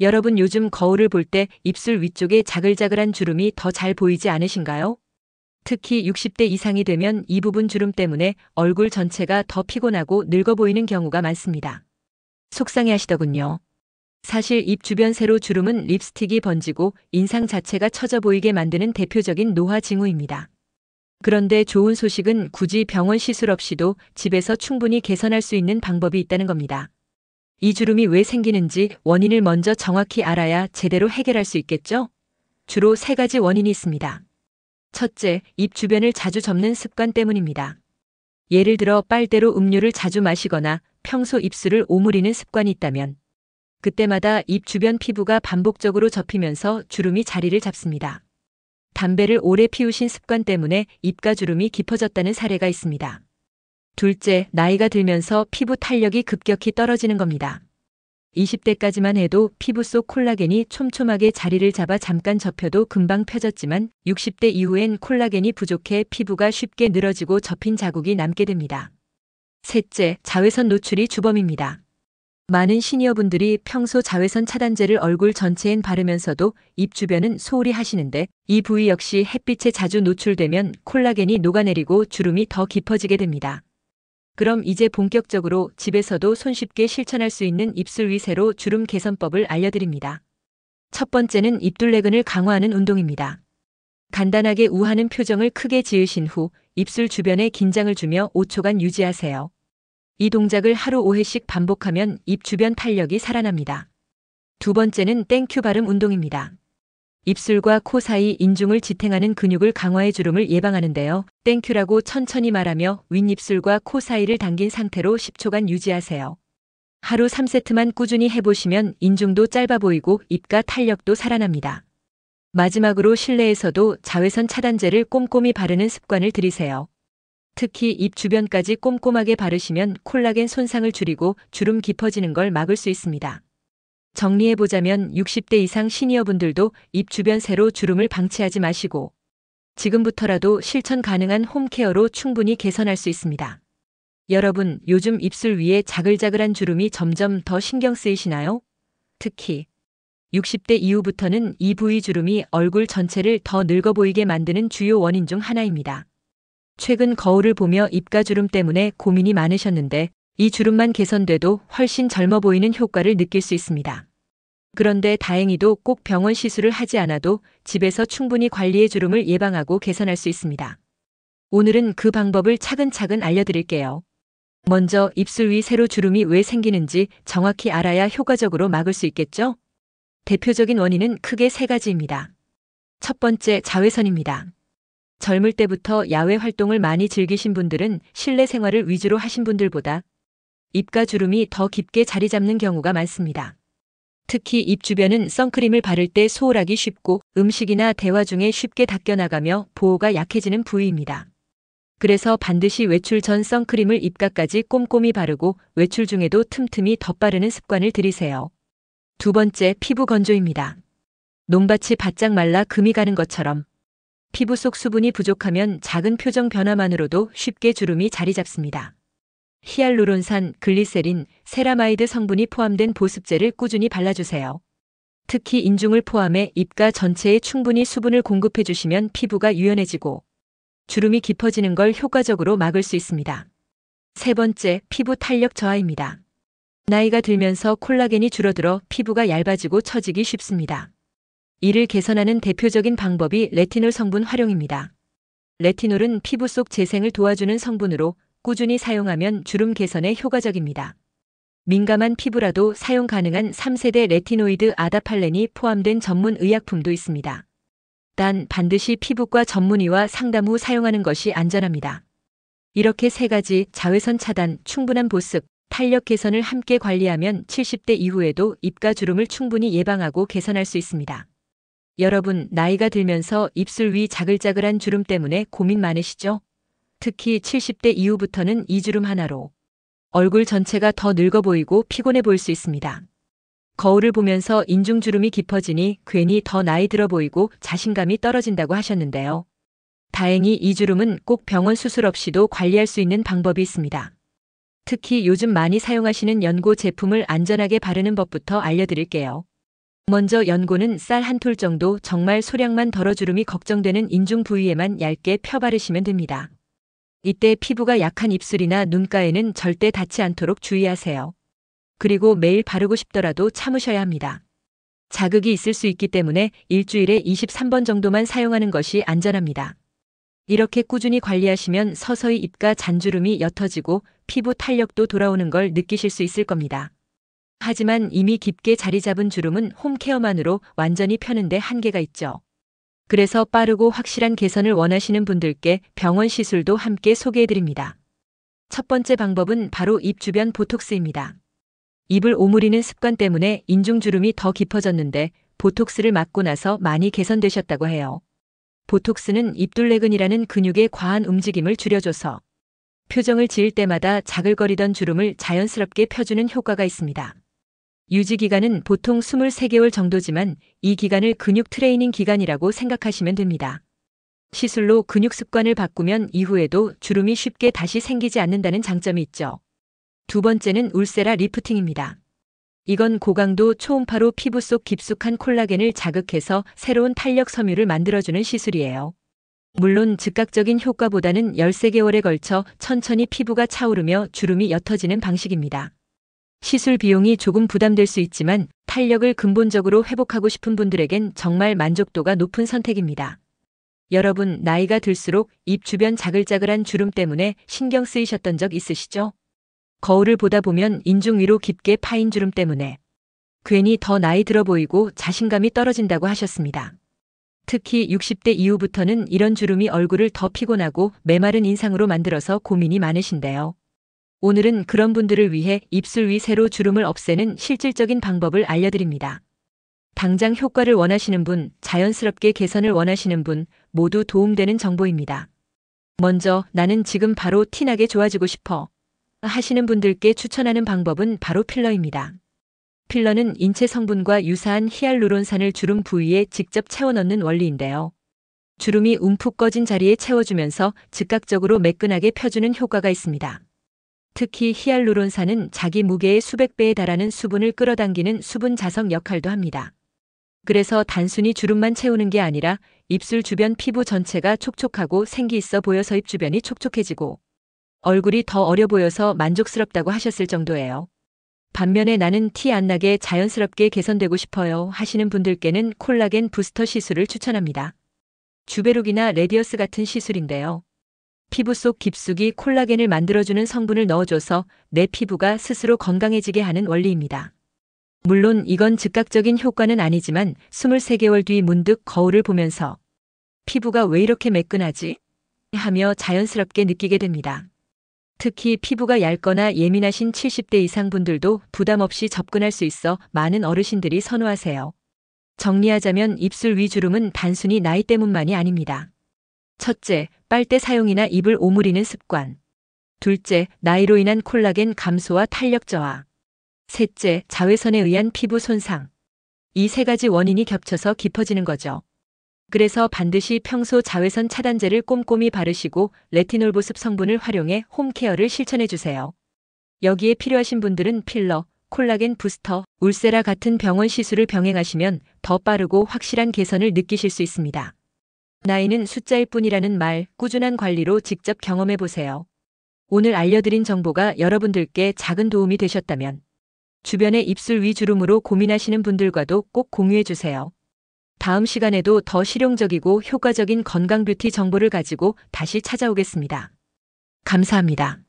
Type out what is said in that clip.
여러분 요즘 거울을 볼 때 입술 위쪽에 자글자글한 주름이 더 잘 보이지 않으신가요? 특히 60대 이상이 되면 이 부분 주름 때문에 얼굴 전체가 더 피곤하고 늙어 보이는 경우가 많습니다. 속상해 하시더군요. 사실 입 주변 세로 주름은 립스틱이 번지고 인상 자체가 처져 보이게 만드는 대표적인 노화 징후입니다. 그런데 좋은 소식은 굳이 병원 시술 없이도 집에서 충분히 개선할 수 있는 방법이 있다는 겁니다. 이 주름이 왜 생기는지 원인을 먼저 정확히 알아야 제대로 해결할 수 있겠죠? 주로 3가지 원인이 있습니다. 첫째, 입 주변을 자주 접는 습관 때문입니다. 예를 들어 빨대로 음료를 자주 마시거나 평소 입술을 오므리는 습관이 있다면 그때마다 입 주변 피부가 반복적으로 접히면서 주름이 자리를 잡습니다. 담배를 오래 피우신 습관 때문에 입가 주름이 깊어졌다는 사례가 있습니다. 둘째, 나이가 들면서 피부 탄력이 급격히 떨어지는 겁니다. 20대까지만 해도 피부 속 콜라겐이 촘촘하게 자리를 잡아 잠깐 접혀도 금방 펴졌지만 60대 이후엔 콜라겐이 부족해 피부가 쉽게 늘어지고 접힌 자국이 남게 됩니다. 셋째, 자외선 노출이 주범입니다. 많은 시니어분들이 평소 자외선 차단제를 얼굴 전체엔 바르면서도 입 주변은 소홀히 하시는데 이 부위 역시 햇빛에 자주 노출되면 콜라겐이 녹아내리고 주름이 더 깊어지게 됩니다. 그럼 이제 본격적으로 집에서도 손쉽게 실천할 수 있는 입술 위 세로 주름 개선법을 알려드립니다. 첫 번째는 입둘레근을 강화하는 운동입니다. 간단하게 우하는 표정을 크게 지으신 후 입술 주변에 긴장을 주며 5초간 유지하세요. 이 동작을 하루 5회씩 반복하면 입 주변 탄력이 살아납니다. 두 번째는 땡큐 발음 운동입니다. 입술과 코 사이 인중을 지탱하는 근육을 강화해 주름을 예방하는데요. 땡큐라고 천천히 말하며 윗입술과 코 사이를 당긴 상태로 10초간 유지하세요. 하루 3세트만 꾸준히 해보시면 인중도 짧아 보이고 입가 탄력도 살아납니다. 마지막으로 실내에서도 자외선 차단제를 꼼꼼히 바르는 습관을 들이세요. 특히 입 주변까지 꼼꼼하게 바르시면 콜라겐 손상을 줄이고 주름 깊어지는 걸 막을 수 있습니다. 정리해보자면 60대 이상 시니어분들도 입 주변 세로 주름을 방치하지 마시고 지금부터라도 실천 가능한 홈케어로 충분히 개선할 수 있습니다. 여러분, 요즘 입술 위에 자글자글한 주름이 점점 더 신경 쓰이시나요? 특히 60대 이후부터는 이 부위 주름이 얼굴 전체를 더 늙어 보이게 만드는 주요 원인 중 하나입니다. 최근 거울을 보며 입가 주름 때문에 고민이 많으셨는데 이 주름만 개선돼도 훨씬 젊어 보이는 효과를 느낄 수 있습니다. 그런데 다행히도 꼭 병원 시술을 하지 않아도 집에서 충분히 관리해 주름을 예방하고 개선할 수 있습니다. 오늘은 그 방법을 차근차근 알려드릴게요. 먼저 입술 위 세로 주름이 왜 생기는지 정확히 알아야 효과적으로 막을 수 있겠죠? 대표적인 원인은 크게 3가지입니다. 첫 번째, 자외선입니다. 젊을 때부터 야외 활동을 많이 즐기신 분들은 실내 생활을 위주로 하신 분들보다 입가 주름이 더 깊게 자리 잡는 경우가 많습니다. 특히 입 주변은 선크림을 바를 때 소홀하기 쉽고 음식이나 대화 중에 쉽게 닦여나가며 보호가 약해지는 부위입니다. 그래서 반드시 외출 전 선크림을 입가까지 꼼꼼히 바르고 외출 중에도 틈틈이 덧바르는 습관을 들이세요. 두 번째, 피부 건조입니다. 논밭이 바짝 말라 금이 가는 것처럼 피부 속 수분이 부족하면 작은 표정 변화만으로도 쉽게 주름이 자리 잡습니다. 히알루론산, 글리세린, 세라마이드 성분이 포함된 보습제를 꾸준히 발라주세요. 특히 인중을 포함해 입가 전체에 충분히 수분을 공급해 주시면 피부가 유연해지고 주름이 깊어지는 걸 효과적으로 막을 수 있습니다. 세 번째, 피부 탄력 저하입니다. 나이가 들면서 콜라겐이 줄어들어 피부가 얇아지고 처지기 쉽습니다. 이를 개선하는 대표적인 방법이 레티놀 성분 활용입니다. 레티놀은 피부 속 재생을 도와주는 성분으로 꾸준히 사용하면 주름 개선에 효과적입니다. 민감한 피부라도 사용 가능한 3세대 레티노이드 아다팔렌이 포함된 전문 의약품도 있습니다. 단 반드시 피부과 전문의와 상담 후 사용하는 것이 안전합니다. 이렇게 3가지 자외선 차단, 충분한 보습, 탄력 개선을 함께 관리하면 70대 이후에도 입가 주름을 충분히 예방하고 개선할 수 있습니다. 여러분, 나이가 들면서 입술 위 자글자글한 주름 때문에 고민 많으시죠? 특히 70대 이후부터는 이 주름 하나로 얼굴 전체가 더 늙어 보이고 피곤해 보일 수 있습니다. 거울을 보면서 인중 주름이 깊어지니 괜히 더 나이 들어 보이고 자신감이 떨어진다고 하셨는데요. 다행히 이 주름은 꼭 병원 수술 없이도 관리할 수 있는 방법이 있습니다. 특히 요즘 많이 사용하시는 연고 제품을 안전하게 바르는 법부터 알려드릴게요. 먼저 연고는 쌀 한 톨 정도 정말 소량만 덜어 주름이 걱정되는 인중 부위에만 얇게 펴 바르시면 됩니다. 이때 피부가 약한 입술이나 눈가에는 절대 닿지 않도록 주의하세요. 그리고 매일 바르고 싶더라도 참으셔야 합니다. 자극이 있을 수 있기 때문에 일주일에 23번 정도만 사용하는 것이 안전합니다. 이렇게 꾸준히 관리하시면 서서히 입가 잔주름이 옅어지고 피부 탄력도 돌아오는 걸 느끼실 수 있을 겁니다. 하지만 이미 깊게 자리 잡은 주름은 홈케어만으로 완전히 펴는데 한계가 있죠. 그래서 빠르고 확실한 개선을 원하시는 분들께 병원 시술도 함께 소개해드립니다. 첫 번째 방법은 바로 입 주변 보톡스입니다. 입을 오므리는 습관 때문에 인중주름이 더 깊어졌는데 보톡스를 맞고 나서 많이 개선되셨다고 해요. 보톡스는 입둘레근이라는 근육의 과한 움직임을 줄여줘서 표정을 지을 때마다 자글거리던 주름을 자연스럽게 펴주는 효과가 있습니다. 유지 기간은 보통 23개월 정도지만 이 기간을 근육 트레이닝 기간이라고 생각하시면 됩니다. 시술로 근육 습관을 바꾸면 이후에도 주름이 쉽게 다시 생기지 않는다는 장점이 있죠. 두 번째는 울세라 리프팅입니다. 이건 고강도 초음파로 피부 속 깊숙한 콜라겐을 자극해서 새로운 탄력 섬유를 만들어주는 시술이에요. 물론 즉각적인 효과보다는 13개월에 걸쳐 천천히 피부가 차오르며 주름이 옅어지는 방식입니다. 시술 비용이 조금 부담될 수 있지만 탄력을 근본적으로 회복하고 싶은 분들에겐 정말 만족도가 높은 선택입니다. 여러분, 나이가 들수록 입 주변 자글자글한 주름 때문에 신경 쓰이셨던 적 있으시죠? 거울을 보다 보면 인중 위로 깊게 파인 주름 때문에 괜히 더 나이 들어 보이고 자신감이 떨어진다고 하셨습니다. 특히 60대 이후부터는 이런 주름이 얼굴을 더 피곤하고 메마른 인상으로 만들어서 고민이 많으신데요. 오늘은 그런 분들을 위해 입술 위 세로 주름을 없애는 실질적인 방법을 알려드립니다. 당장 효과를 원하시는 분, 자연스럽게 개선을 원하시는 분 모두 도움되는 정보입니다. 먼저 나는 지금 바로 티나게 좋아지고 싶어 하시는 분들께 추천하는 방법은 바로 필러입니다. 필러는 인체 성분과 유사한 히알루론산을 주름 부위에 직접 채워 넣는 원리인데요. 주름이 움푹 꺼진 자리에 채워주면서 즉각적으로 매끈하게 펴주는 효과가 있습니다. 특히 히알루론산은 자기 무게의 수백 배에 달하는 수분을 끌어당기는 수분 자석 역할도 합니다. 그래서 단순히 주름만 채우는 게 아니라 입술 주변 피부 전체가 촉촉하고 생기 있어 보여서 입 주변이 촉촉해지고 얼굴이 더 어려 보여서 만족스럽다고 하셨을 정도예요. 반면에 나는 티 안 나게 자연스럽게 개선되고 싶어요 하시는 분들께는 콜라겐 부스터 시술을 추천합니다. 주베룩이나 레디어스 같은 시술인데요. 피부 속 깊숙이 콜라겐을 만들어주는 성분을 넣어줘서 내 피부가 스스로 건강해지게 하는 원리입니다. 물론 이건 즉각적인 효과는 아니지만 23개월 뒤 문득 거울을 보면서 피부가 왜 이렇게 매끈하지? 하며 자연스럽게 느끼게 됩니다. 특히 피부가 얇거나 예민하신 70대 이상 분들도 부담 없이 접근할 수 있어 많은 어르신들이 선호하세요. 정리하자면 입술 위 주름은 단순히 나이 때문만이 아닙니다. 첫째, 빨대 사용이나 입을 오므리는 습관. 둘째, 나이로 인한 콜라겐 감소와 탄력 저하. 셋째, 자외선에 의한 피부 손상. 이 세 가지 원인이 겹쳐서 깊어지는 거죠. 그래서 반드시 평소 자외선 차단제를 꼼꼼히 바르시고 레티놀 보습 성분을 활용해 홈케어를 실천해 주세요. 여기에 필요하신 분들은 필러, 콜라겐 부스터, 울세라 같은 병원 시술을 병행하시면 더 빠르고 확실한 개선을 느끼실 수 있습니다. 나이는 숫자일 뿐이라는 말, 꾸준한 관리로 직접 경험해 보세요. 오늘 알려드린 정보가 여러분들께 작은 도움이 되셨다면 주변의 입술 위 주름으로 고민하시는 분들과도 꼭 공유해 주세요. 다음 시간에도 더 실용적이고 효과적인 건강 뷰티 정보를 가지고 다시 찾아오겠습니다. 감사합니다.